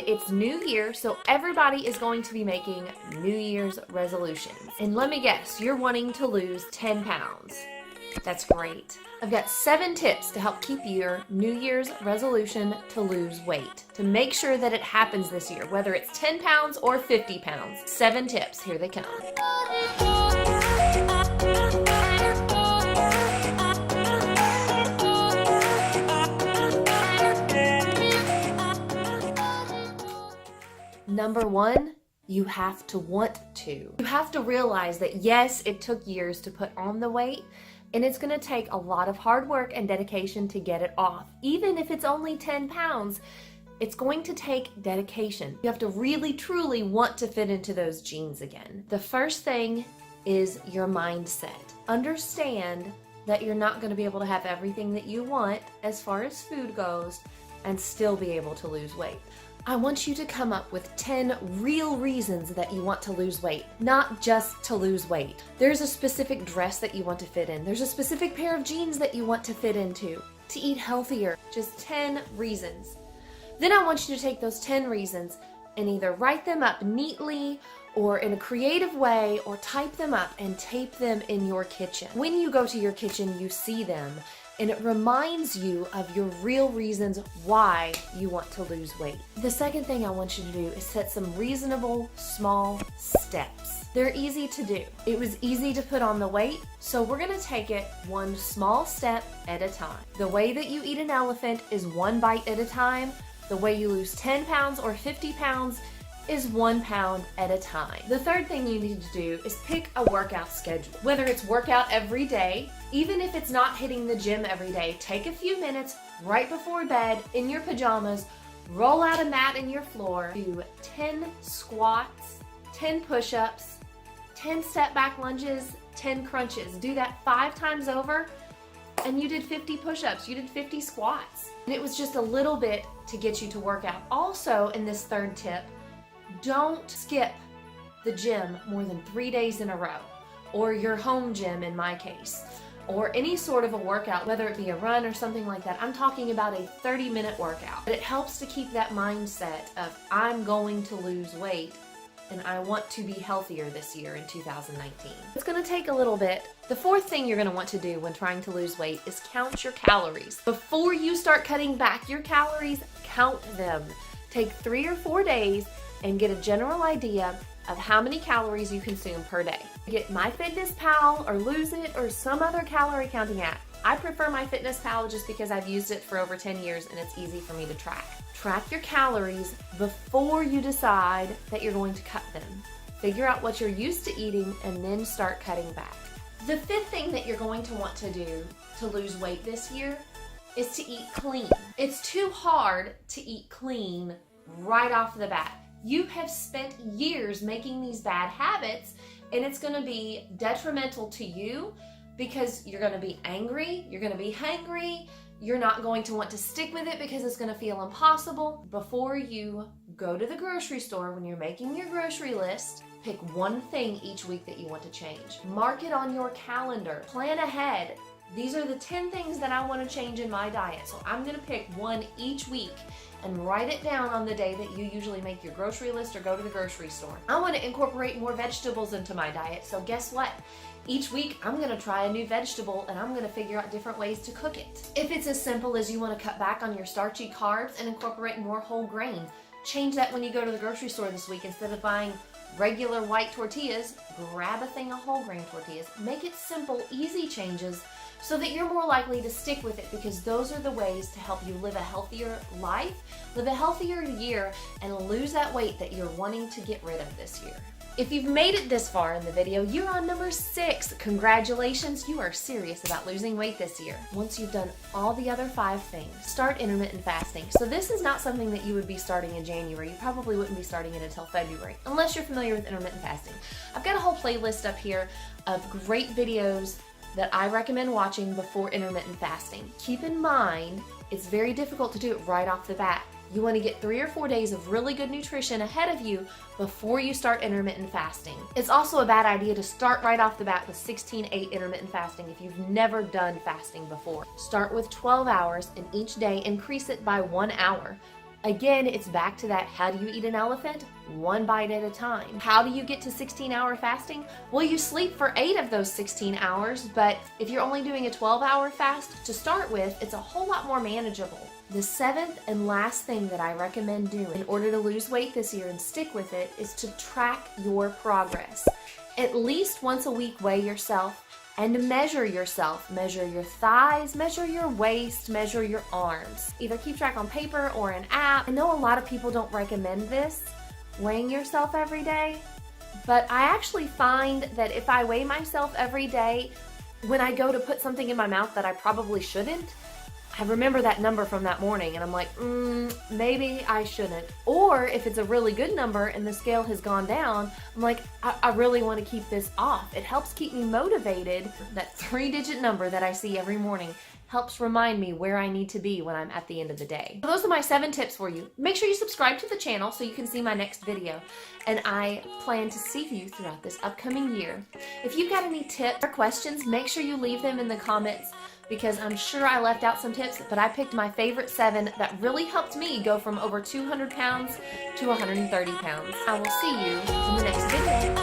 It's New Year, so everybody is going to be making New Year's resolutions. And let me guess, you're wanting to lose 10 pounds. That's great. I've got 7 tips to help keep your New Year's resolution to lose weight, to make sure that it happens this year, whether it's 10 pounds or 50 pounds. 7 tips, here they come. Number 1, you have to want to. You have to realize that yes, it took years to put on the weight, and it's gonna take a lot of hard work and dedication to get it off. Even if it's only 10 pounds, it's going to take dedication. You have to really, truly want to fit into those jeans again. The first thing is your mindset. Understand that you're not gonna be able to have everything that you want as far as food goes and still be able to lose weight. I want you to come up with 10 real reasons that you want to lose weight, not just to lose weight. There's a specific dress that you want to fit in. There's a specific pair of jeans that you want to fit into. To eat healthier, just 10 reasons. Then I want you to take those 10 reasons and either write them up neatly or in a creative way, or type them up and tape them in your kitchen. When you go to your kitchen, you see them, and it reminds you of your real reasons why you want to lose weight. The second thing I want you to do is set some reasonable, small steps. They're easy to do. It was easy to put on the weight, so we're gonna take it one small step at a time. The way that you eat an elephant is 1 bite at a time. The way you lose 10 pounds or 50 pounds is 1 pound at a time. The third thing you need to do is pick a workout schedule. Whether it's workout every day, even if it's not hitting the gym every day, take a few minutes right before bed in your pajamas, roll out a mat in your floor, do 10 squats, 10 push-ups, 10 step back lunges, 10 crunches. Do that 5 times over and you did 50 push-ups, you did 50 squats. And it was just a little bit to get you to work out. Also, in this third tip, don't skip the gym more than 3 days in a row, or your home gym in my case, or any sort of a workout, whether it be a run or something like that. I'm talking about a 30-minute workout. But it helps to keep that mindset of I'm going to lose weight and I want to be healthier this year in 2019. It's gonna take a little bit. The fourth thing you're gonna want to do when trying to lose weight is count your calories. Before you start cutting back your calories, count them. Take 3 or 4 days and get a general idea of how many calories you consume per day. Get MyFitnessPal or Lose It or some other calorie counting app. I prefer MyFitnessPal just because I've used it for over 10 years and it's easy for me to track. Track your calories before you decide that you're going to cut them. Figure out what you're used to eating and then start cutting back. The fifth thing that you're going to want to do to lose weight this year is to eat clean. It's too hard to eat clean right off the bat. You have spent years making these bad habits, and it's gonna be detrimental to you because you're gonna be angry, you're gonna be hangry, you're not going to want to stick with it because it's gonna feel impossible. Before you go to the grocery store, when you're making your grocery list, pick one thing each week that you want to change. Mark it on your calendar. Plan ahead. These are the 10 things that I want to change in my diet. So I'm going to pick one each week and write it down on the day that you usually make your grocery list or go to the grocery store. I want to incorporate more vegetables into my diet. So guess what? Each week I'm going to try a new vegetable and I'm going to figure out different ways to cook it. If it's as simple as you want to cut back on your starchy carbs and incorporate more whole grains, change that when you go to the grocery store this week. Instead of buying regular white tortillas, grab a thing of whole grain tortillas. Make it simple, easy changes so that you're more likely to stick with it, because those are the ways to help you live a healthier life, live a healthier year, and lose that weight that you're wanting to get rid of this year. If you've made it this far in the video, you're on number 6. Congratulations, you are serious about losing weight this year. Once you've done all the other 5 things, start intermittent fasting. So this is not something that you would be starting in January. You probably wouldn't be starting it until February, unless you're familiar with intermittent fasting. I've got a whole playlist up here of great videos that I recommend watching before intermittent fasting. Keep in mind, it's very difficult to do it right off the bat. You want to get 3 or 4 days of really good nutrition ahead of you before you start intermittent fasting. It's also a bad idea to start right off the bat with 16/8 intermittent fasting if you've never done fasting before. Start with 12 hours and each day increase it by 1 hour. Again, it's back to that, how do you eat an elephant? One bite at a time. How do you get to 16-hour fasting? Well, you sleep for 8 of those 16 hours, but if you're only doing a 12-hour fast to start with, it's a whole lot more manageable. The 7th and last thing that I recommend doing in order to lose weight this year and stick with it is to track your progress. At least once a week, weigh yourself and measure yourself. Measure your thighs, measure your waist, measure your arms. Either keep track on paper or an app. I know a lot of people don't recommend this, weighing yourself every day, but I actually find that if I weigh myself every day, when I go to put something in my mouth that I probably shouldn't, I remember that number from that morning and I'm like, maybe I shouldn't. Or if it's a really good number and the scale has gone down, I'm like, I really want to keep this off. It helps keep me motivated. That 3-digit number that I see every morning helps remind me where I need to be when I'm at the end of the day. So those are my 7 tips for you. Make sure you subscribe to the channel so you can see my next video. And I plan to see you throughout this upcoming year. If you've got any tips or questions, make sure you leave them in the comments, because I'm sure I left out some tips, but I picked my favorite 7 that really helped me go from over 200 pounds to 130 pounds. I will see you in the next video.